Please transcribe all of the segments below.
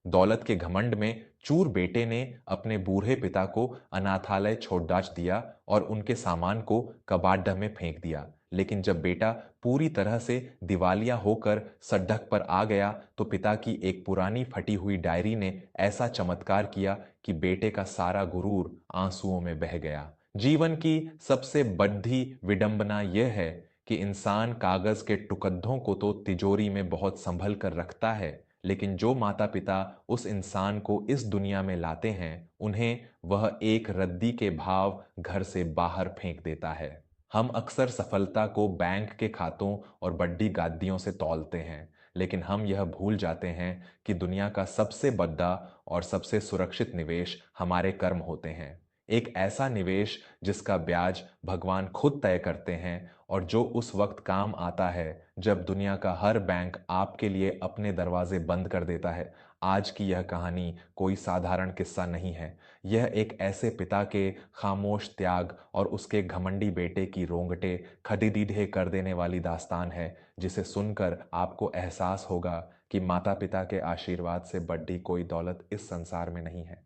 दौलत के घमंड में चूर बेटे ने अपने बूढ़े पिता को अनाथालय छोड़ दिया और उनके सामान को कबाड़ में फेंक दिया। लेकिन जब बेटा पूरी तरह से दिवालिया होकर सड़क पर आ गया तो पिता की एक पुरानी फटी हुई डायरी ने ऐसा चमत्कार किया कि बेटे का सारा गुरूर आंसुओं में बह गया। जीवन की सबसे बड़ी विडंबना यह है कि इंसान कागज के टुकड़ों को तो तिजोरी में बहुत संभल कर रखता है, लेकिन जो माता पिता उस इंसान को इस दुनिया में लाते हैं उन्हें वह एक रद्दी के भाव घर से बाहर फेंक देता है। हम अक्सर सफलता को बैंक के खातों और बड्डी गादियों से तौलते हैं, लेकिन हम यह भूल जाते हैं कि दुनिया का सबसे बड़ा और सबसे सुरक्षित निवेश हमारे कर्म होते हैं। एक ऐसा निवेश जिसका ब्याज भगवान खुद तय करते हैं और जो उस वक्त काम आता है जब दुनिया का हर बैंक आपके लिए अपने दरवाजे बंद कर देता है। आज की यह कहानी कोई साधारण किस्सा नहीं है। यह एक ऐसे पिता के खामोश त्याग और उसके घमंडी बेटे की रोंगटे खड़ीडीढे कर देने वाली दास्तान है, जिसे सुनकर आपको एहसास होगा कि माता पिता के आशीर्वाद से बड़ी कोई दौलत इस संसार में नहीं है।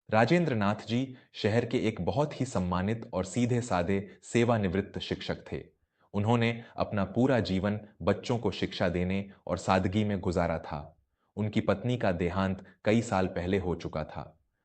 राजेंद्र नाथ जी शहर के एक बहुत ही सम्मानित और सीधे साधे सेवानिवृत्त शिक्षक थे। उन्होंने अपना पूरा जीवन बच्चों को शिक्षा देने और सादगी में गुजारा था। उनकी पत्नी का देहांत कई साल पहले हो चुका था।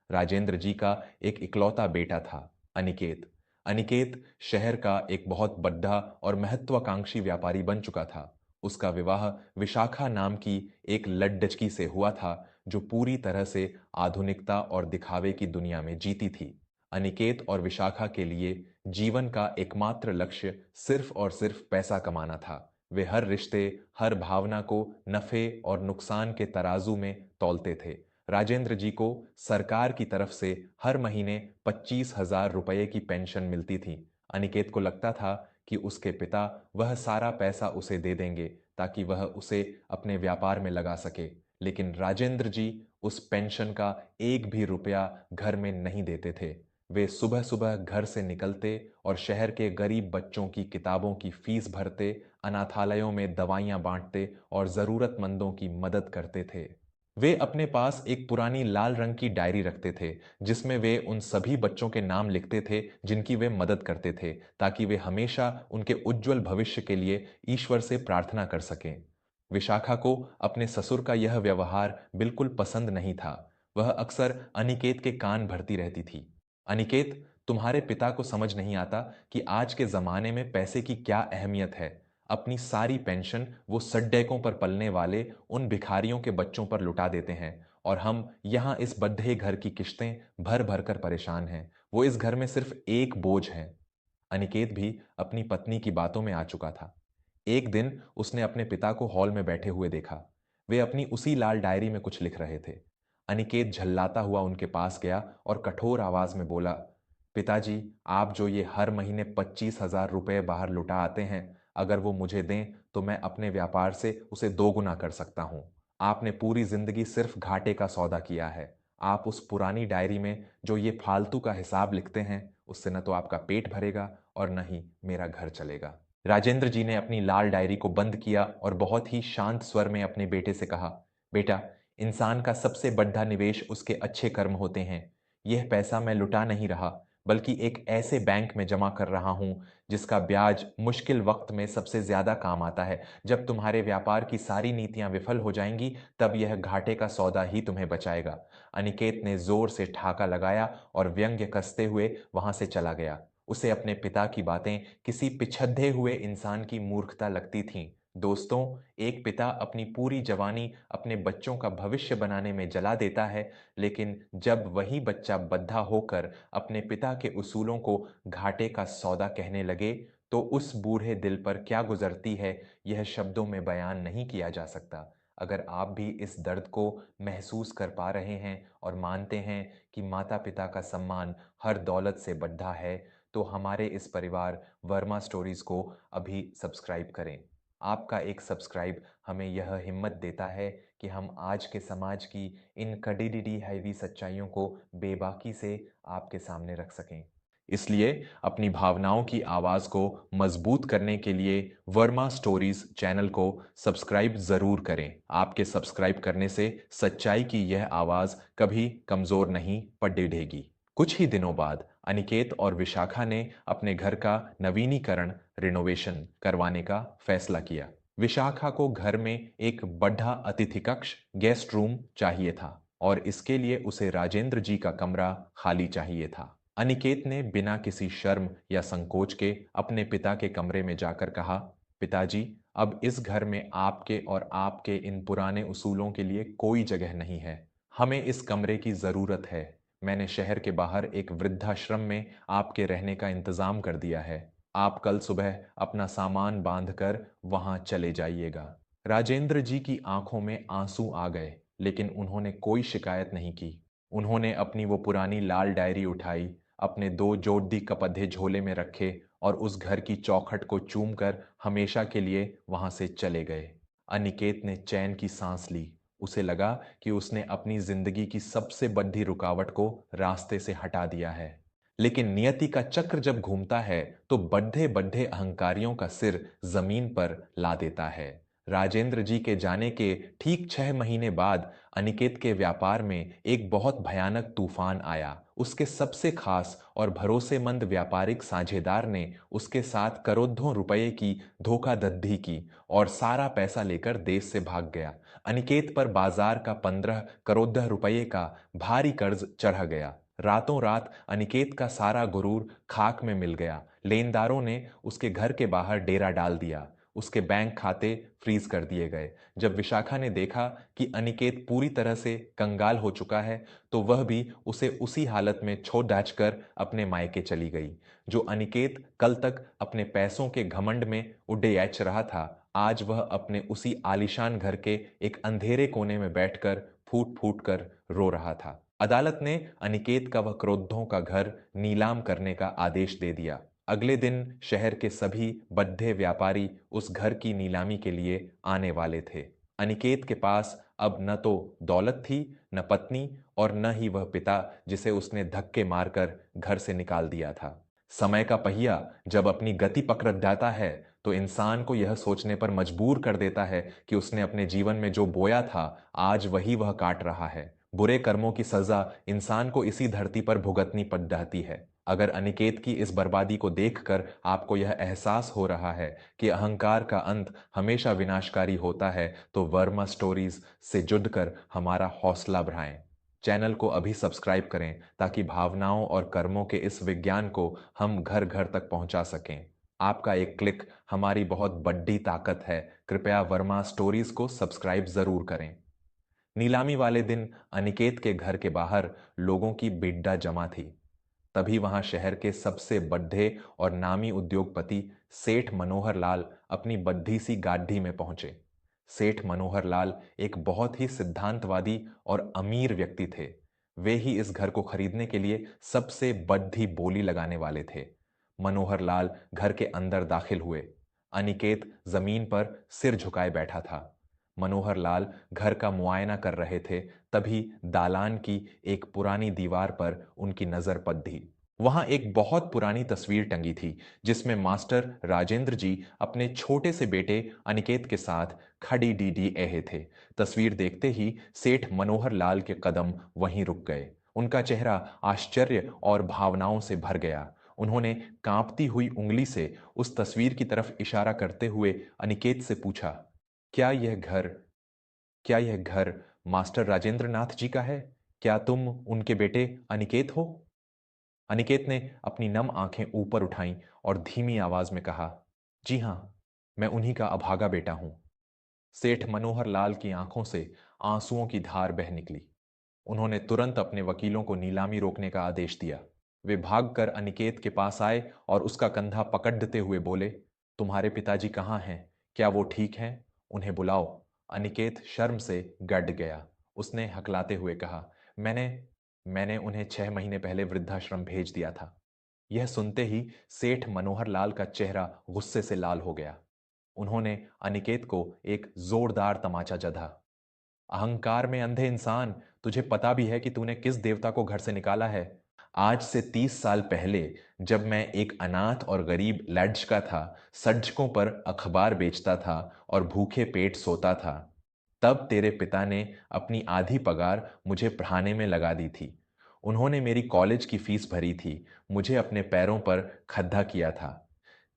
राजेंद्र जी का एक इकलौता बेटा था, अनिकेत। अनिकेत शहर का एक बहुत बड़ा और महत्वाकांक्षी व्यापारी बन चुका था। उसका विवाह विशाखा नाम की एक लड्डचकी से हुआ था जो पूरी तरह से आधुनिकता और दिखावे की दुनिया में जीती थी। अनिकेत और विशाखा के लिए जीवन का एकमात्र लक्ष्य सिर्फ और सिर्फ पैसा कमाना था। वे हर रिश्ते, हर भावना को नफे और नुकसान के तराजू में तौलते थे। राजेंद्र जी को सरकार की तरफ से हर महीने 25,000 रुपये की पेंशन मिलती थी। अनिकेत को लगता था कि उसके पिता वह सारा पैसा उसे दे देंगे ताकि वह उसे अपने व्यापार में लगा सके, लेकिन राजेंद्र जी उस पेंशन का एक भी रुपया घर में नहीं देते थे। वे सुबह सुबह घर से निकलते और शहर के गरीब बच्चों की किताबों की फीस भरते, अनाथालयों में दवाइयां बांटते और जरूरतमंदों की मदद करते थे। वे अपने पास एक पुरानी लाल रंग की डायरी रखते थे जिसमें वे उन सभी बच्चों के नाम लिखते थे जिनकी वे मदद करते थे, ताकि वे हमेशा उनके उज्जवल भविष्य के लिए ईश्वर से प्रार्थना कर सकें। विशाखा को अपने ससुर का यह व्यवहार बिल्कुल पसंद नहीं था। वह अक्सर अनिकेत के कान भरती रहती थी। अनिकेत, तुम्हारे पिता को समझ नहीं आता कि आज के जमाने में पैसे की क्या अहमियत है। अपनी सारी पेंशन वो सड्डेकों पर पलने वाले उन भिखारियों के बच्चों पर लुटा देते हैं और हम यहाँ इस बड्ढे घर की किश्तें भर भर कर परेशान हैं। वो इस घर में सिर्फ एक बोझ हैं। अनिकेत भी अपनी पत्नी की बातों में आ चुका था। एक दिन उसने अपने पिता को हॉल में बैठे हुए देखा। वे अपनी उसी लाल डायरी में कुछ लिख रहे थे। अनिकेत झल्लाता हुआ उनके पास गया और कठोर आवाज में बोला, पिताजी, आप जो ये हर महीने 25,000 रुपये बाहर लुटा आते हैं, अगर वो मुझे दें तो मैं अपने व्यापार से उसे दोगुना कर सकता हूं। आपने पूरी जिंदगी सिर्फ घाटे का सौदा किया है। आप उस पुरानी डायरी में जो ये फालतू का हिसाब लिखते हैं, उससे न तो आपका पेट भरेगा और न ही मेरा घर चलेगा। राजेंद्र जी ने अपनी लाल डायरी को बंद किया और बहुत ही शांत स्वर में अपने बेटे से कहा, बेटा, इंसान का सबसे बड़ा निवेश उसके अच्छे कर्म होते हैं। यह पैसा मैं लुटा नहीं रहा, बल्कि एक ऐसे बैंक में जमा कर रहा हूं जिसका ब्याज मुश्किल वक्त में सबसे ज्यादा काम आता है। जब तुम्हारे व्यापार की सारी नीतियां विफल हो जाएंगी, तब यह घाटे का सौदा ही तुम्हें बचाएगा। अनिकेत ने जोर से ठहाका लगाया और व्यंग्य कसते हुए वहां से चला गया। उसे अपने पिता की बातें किसी पिछड़े हुए इंसान की मूर्खता लगती थीं। दोस्तों, एक पिता अपनी पूरी जवानी अपने बच्चों का भविष्य बनाने में जला देता है, लेकिन जब वही बच्चा बद्धा होकर अपने पिता के उसूलों को घाटे का सौदा कहने लगे, तो उस बूढ़े दिल पर क्या गुजरती है, यह शब्दों में बयान नहीं किया जा सकता। अगर आप भी इस दर्द को महसूस कर पा रहे हैं और मानते हैं कि माता पिता का सम्मान हर दौलत से बढ़ा है, तो हमारे इस परिवार वर्मा स्टोरीज को अभी सब्सक्राइब करें। आपका एक सब्सक्राइब हमें यह हिम्मत देता है कि हम आज के समाज की इन कड़ी हैवी सच्चाइयों को बेबाकी से आपके सामने रख सकें। इसलिए अपनी भावनाओं की आवाज को मजबूत करने के लिए वर्मा स्टोरीज चैनल को सब्सक्राइब जरूर करें। आपके सब्सक्राइब करने से सच्चाई की यह आवाज कभी कमजोर नहीं पड़ेगी। कुछ ही दिनों बाद अनिकेत और विशाखा ने अपने घर का नवीनीकरण रिनोवेशन करवाने का फैसला किया। विशाखा को घर में एक बड़ा अतिथि कक्ष गेस्ट रूम चाहिए था और इसके लिए उसे राजेंद्र जी का कमरा खाली चाहिए था। अनिकेत ने बिना किसी शर्म या संकोच के अपने पिता के कमरे में जाकर कहा, पिताजी, अब इस घर में आपके और आपके इन पुराने उसूलों के लिए कोई जगह नहीं है। हमें इस कमरे की जरूरत है। मैंने शहर के बाहर एक वृद्धाश्रम में आपके रहने का इंतजाम कर दिया है। आप कल सुबह अपना सामान बांधकर वहां चले जाइएगा। राजेंद्र जी की आंखों में आंसू आ गए, लेकिन उन्होंने कोई शिकायत नहीं की। उन्होंने अपनी वो पुरानी लाल डायरी उठाई, अपने दो जोड़ी कपधे झोले में रखे और उस घर की चौखट को चूमकर हमेशा के लिए वहां से चले गए। अनिकेत ने चैन की सांस ली। उसे लगा कि उसने अपनी जिंदगी की सबसे बड़ी रुकावट को रास्ते से हटा दिया है। लेकिन नियति का चक्र जब घूमता है तो बड्ढे बड्ढे अहंकारियों का सिर जमीन पर ला देता है। राजेंद्र जी के जाने के ठीक 6 महीने बाद अनिकेत के व्यापार में एक बहुत भयानक तूफान आया। उसके सबसे खास और भरोसेमंद व्यापारिक साझेदार ने उसके साथ करोड़ों रुपए की धोखाधड़ी की और सारा पैसा लेकर देश से भाग गया। अनिकेत पर बाजार का 15 करोड़ रुपए का भारी कर्ज चढ़ गया। रातों रात अनिकेत का सारा गुरूर खाक में मिल गया। लेनदारों ने उसके घर के बाहर डेरा डाल दिया। उसके बैंक खाते फ्रीज कर दिए गए। जब विशाखा ने देखा कि अनिकेत पूरी तरह से कंगाल हो चुका है, तो वह भी उसे उसी हालत में छोड़ डाच कर अपने मायके चली गई। जो अनिकेत कल तक अपने पैसों के घमंड में उड्डयच रहा था, आज वह अपने उसी आलीशान घर के एक अंधेरे कोने में बैठकर फूट फूट कर रो रहा था। अदालत ने अनिकेत का वह क्रोधों का घर नीलाम करने का आदेश दे दिया। अगले दिन शहर के सभी बड्ढे व्यापारी उस घर की नीलामी के लिए आने वाले थे। अनिकेत के पास अब न तो दौलत थी, न पत्नी और न ही वह पिता जिसे उसने धक्के मारकर घर से निकाल दिया था। समय का पहिया जब अपनी गति पकड़ जाता है तो इंसान को यह सोचने पर मजबूर कर देता है कि उसने अपने जीवन में जो बोया था, आज वही वह काट रहा है। बुरे कर्मों की सजा इंसान को इसी धरती पर भुगतनी पड़ जाती है। अगर अनिकेत की इस बर्बादी को देखकर आपको यह एहसास हो रहा है कि अहंकार का अंत हमेशा विनाशकारी होता है, तो वर्मा स्टोरीज से जुड़कर हमारा हौसला बढ़ाएं। चैनल को अभी सब्सक्राइब करें ताकि भावनाओं और कर्मों के इस विज्ञान को हम घर घर तक पहुंचा सकें। आपका एक क्लिक हमारी बहुत बड़ी ताकत है। कृपया वर्मा स्टोरीज को सब्सक्राइब जरूर करें। नीलामी वाले दिन अनिकेत के घर के बाहर लोगों की बिड्डा जमा थी। तभी वहां शहर के सबसे बड्ढे और नामी उद्योगपति सेठ मनोहर लाल अपनी बड्ढी सी गाड़ी में पहुंचे। सेठ मनोहर लाल एक बहुत ही सिद्धांतवादी और अमीर व्यक्ति थे। वे ही इस घर को खरीदने के लिए सबसे बड़ी बोली लगाने वाले थे। मनोहर लाल घर के अंदर दाखिल हुए। अनिकेत जमीन पर सिर झुकाए बैठा था। मनोहर लाल घर का मुआयना कर रहे थे, तभी दालान की एक पुरानी दीवार पर उनकी नजर पड़ी। वहां एक बहुत पुरानी तस्वीर टंगी थी जिसमें मास्टर राजेंद्र जी अपने छोटे से बेटे अनिकेत के साथ खड़ी डी रहे थे। तस्वीर देखते ही सेठ मनोहर लाल के कदम वहीं रुक गए। उनका चेहरा आश्चर्य और भावनाओं से भर गया। उन्होंने कांपती हुई उंगली से उस तस्वीर की तरफ इशारा करते हुए अनिकेत से पूछा, क्या यह घर क्या यह घर मास्टर राजेंद्र नाथ जी का है? क्या तुम उनके बेटे अनिकेत हो? अनिकेत ने अपनी नम आंखें ऊपर उठाईं और धीमी आवाज में कहा, जी हां, मैं उन्हीं का अभागा बेटा हूं। सेठ मनोहर लाल की आंखों से आंसुओं की धार बह निकली। उन्होंने तुरंत अपने वकीलों को नीलामी रोकने का आदेश दिया। वे भागकर अनिकेत के पास आए और उसका कंधा पकड़ते हुए बोले, तुम्हारे पिताजी कहाँ हैं? क्या वो ठीक हैं? उन्हें बुलाओ। अनिकेत शर्म से गड़ गया। उसने हकलाते हुए कहा, मैंने मैंने उन्हें 6 महीने पहले वृद्धाश्रम भेज दिया था। यह सुनते ही सेठ मनोहर लाल का चेहरा गुस्से से लाल हो गया। उन्होंने अनिकेत को एक जोरदार तमाचा जधा। अहंकार में अंधे इंसान, तुझे पता भी है कि तूने किस देवता को घर से निकाला है? आज से 30 साल पहले जब मैं एक अनाथ और गरीब लड़का था, सड़कों पर अखबार बेचता था और भूखे पेट सोता था, तब तेरे पिता ने अपनी आधी पगार मुझे पढ़ाने में लगा दी थी। उन्होंने मेरी कॉलेज की फीस भरी थी, मुझे अपने पैरों पर खड़ा किया था।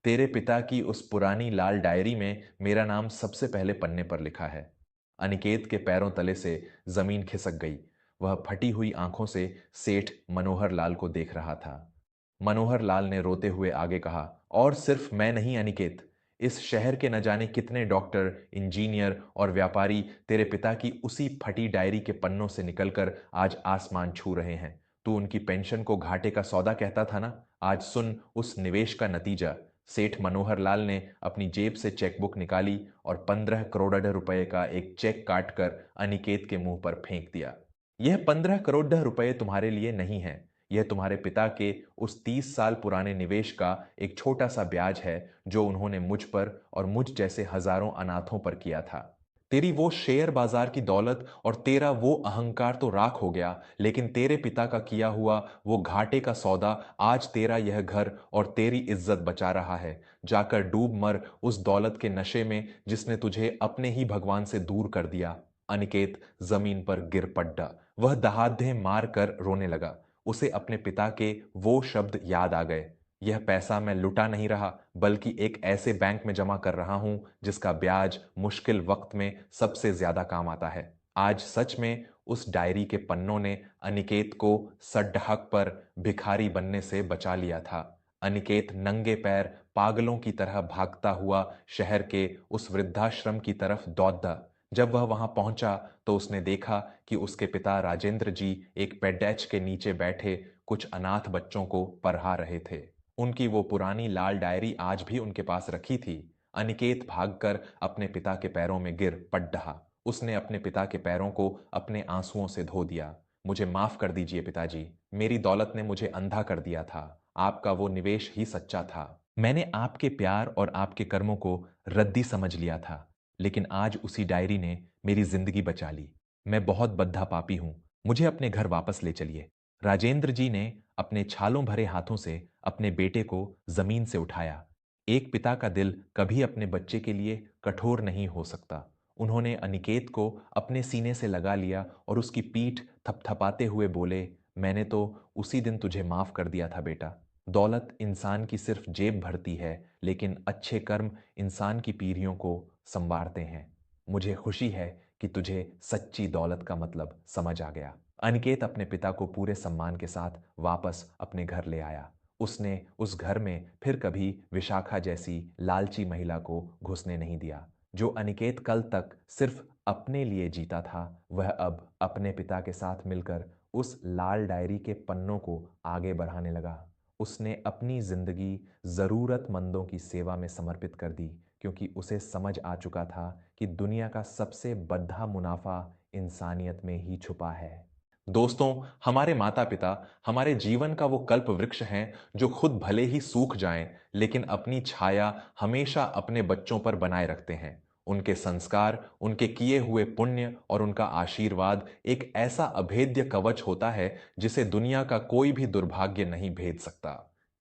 तेरे पिता की उस पुरानी लाल डायरी में मेरा नाम सबसे पहले पन्ने पर लिखा है। अनिकेत के पैरों तले से जमीन खिसक गई। वह फटी हुई आंखों से सेठ मनोहर लाल को देख रहा था। मनोहर लाल ने रोते हुए आगे कहा, और सिर्फ मैं नहीं अनिकेत, इस शहर के न जाने कितने डॉक्टर, इंजीनियर और व्यापारी तेरे पिता की उसी फटी डायरी के पन्नों से निकलकर आज आसमान छू रहे हैं। तू उनकी पेंशन को घाटे का सौदा कहता था ना, आज सुन उस निवेश का नतीजा। सेठ मनोहर लाल ने अपनी जेब से चेकबुक निकाली और 15 करोड़ रुपए का एक चेक काटकर अनिकेत के मुंह पर फेंक दिया। यह 15 करोड़ रुपए तुम्हारे लिए नहीं है, यह तुम्हारे पिता के उस 30 साल पुराने निवेश का एक छोटा सा ब्याज है जो उन्होंने मुझ पर और मुझ जैसे हजारों अनाथों पर किया था। तेरी वो शेयर बाजार की दौलत और तेरा वो अहंकार तो राख हो गया, लेकिन तेरे पिता का किया हुआ वो घाटे का सौदा आज तेरा यह घर और तेरी इज्जत बचा रहा है। जाकर डूब मर उस दौलत के नशे में जिसने तुझे अपने ही भगवान से दूर कर दिया। अनिकेत जमीन पर गिर पड़ा। वह दहाड़े मार कर रोने लगा। उसे अपने पिता के वो शब्द याद आ गए, यह पैसा मैं लुटा नहीं रहा, बल्कि एक ऐसे बैंक में जमा कर रहा हूं जिसका ब्याज मुश्किल वक्त में सबसे ज्यादा काम आता है। आज सच में उस डायरी के पन्नों ने अनिकेत को सड़क पर भिखारी बनने से बचा लिया था। अनिकेत नंगे पैर पागलों की तरह भागता हुआ शहर के उस वृद्धाश्रम की तरफ दौड़ा। जब वह वहां पहुंचा तो उसने देखा कि उसके पिता राजेंद्र जी एक पेडेच के नीचे बैठे कुछ अनाथ बच्चों को पढ़ा रहे थे। उनकी वो पुरानी लाल डायरी आज भी उनके पास रखी थी। अनिकेत भागकर अपने पिता के पैरों में गिर पड़ा। उसने अपने पिता के पैरों को अपने आंसुओं से धो दिया। मुझे माफ कर दीजिए पिताजी, मेरी दौलत ने मुझे अंधा कर दिया था। आपका वो निवेश ही सच्चा था। मैंने आपके प्यार और आपके कर्मों को रद्दी समझ लिया था, लेकिन आज उसी डायरी ने मेरी जिंदगी बचा ली। मैं बहुत बद्धा पापी हूं, मुझे अपने घर वापस ले चलिए। राजेंद्र जी ने अपने छालों भरे हाथों से अपने बेटे को जमीन से उठाया। एक पिता का दिल कभी अपने बच्चे के लिए कठोर नहीं हो सकता। उन्होंने अनिकेत को अपने सीने से लगा लिया और उसकी पीठ थपथपाते हुए बोले, मैंने तो उसी दिन तुझे माफ कर दिया था बेटा। दौलत इंसान की सिर्फ जेब भरती है, लेकिन अच्छे कर्म इंसान की पीढ़ियों को संवारते हैं। मुझे खुशी है कि तुझे सच्ची दौलत का मतलब समझ आ गया। अनिकेत अपने पिता को पूरे सम्मान के साथ वापस अपने घर ले आया। उसने उस घर में फिर कभी विशाखा जैसी लालची महिला को घुसने नहीं दिया। जो अनिकेत कल तक सिर्फ अपने लिए जीता था, वह अब अपने पिता के साथ मिलकर उस लाल डायरी के पन्नों को आगे बढ़ाने लगा। उसने अपनी जिंदगी जरूरतमंदों की सेवा में समर्पित कर दी, क्योंकि उसे समझ आ चुका था कि दुनिया का सबसे बड़ा मुनाफा इंसानियत में ही छुपा है। दोस्तों, हमारे माता पिता हमारे जीवन का वो कल्प वृक्ष हैं जो खुद भले ही सूख जाएं, लेकिन अपनी छाया हमेशा अपने बच्चों पर बनाए रखते हैं। उनके संस्कार, उनके किए हुए पुण्य और उनका आशीर्वाद एक ऐसा अभेद्य कवच होता है जिसे दुनिया का कोई भी दुर्भाग्य नहीं भेद सकता।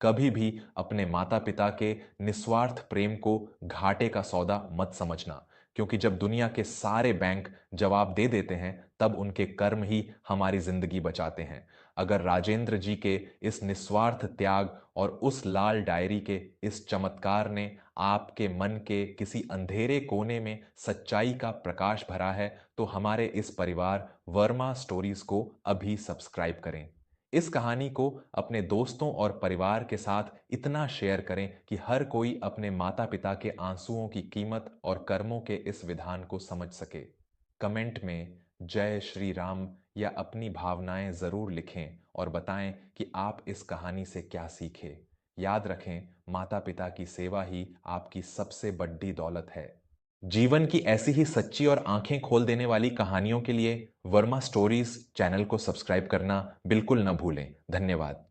कभी भी अपने माता पिता के निस्वार्थ प्रेम को घाटे का सौदा मत समझना, क्योंकि जब दुनिया के सारे बैंक जवाब दे देते हैं, तब उनके कर्म ही हमारी जिंदगी बचाते हैं। अगर राजेंद्र जी के इस निस्वार्थ त्याग और उस लाल डायरी के इस चमत्कार ने आपके मन के किसी अंधेरे कोने में सच्चाई का प्रकाश भरा है, तो हमारे इस परिवार वर्मा स्टोरीज को अभी सब्सक्राइब करें। इस कहानी को अपने दोस्तों और परिवार के साथ इतना शेयर करें कि हर कोई अपने माता पिता के आंसुओं की कीमत और कर्मों के इस विधान को समझ सके। कमेंट में जय श्री राम या अपनी भावनाएं जरूर लिखें और बताएं कि आप इस कहानी से क्या सीखे। याद रखें, माता पिता की सेवा ही आपकी सबसे बड़ी दौलत है। जीवन की ऐसी ही सच्ची और आंखें खोल देने वाली कहानियों के लिए वर्मा स्टोरीज चैनल को सब्सक्राइब करना बिल्कुल न भूलें। धन्यवाद।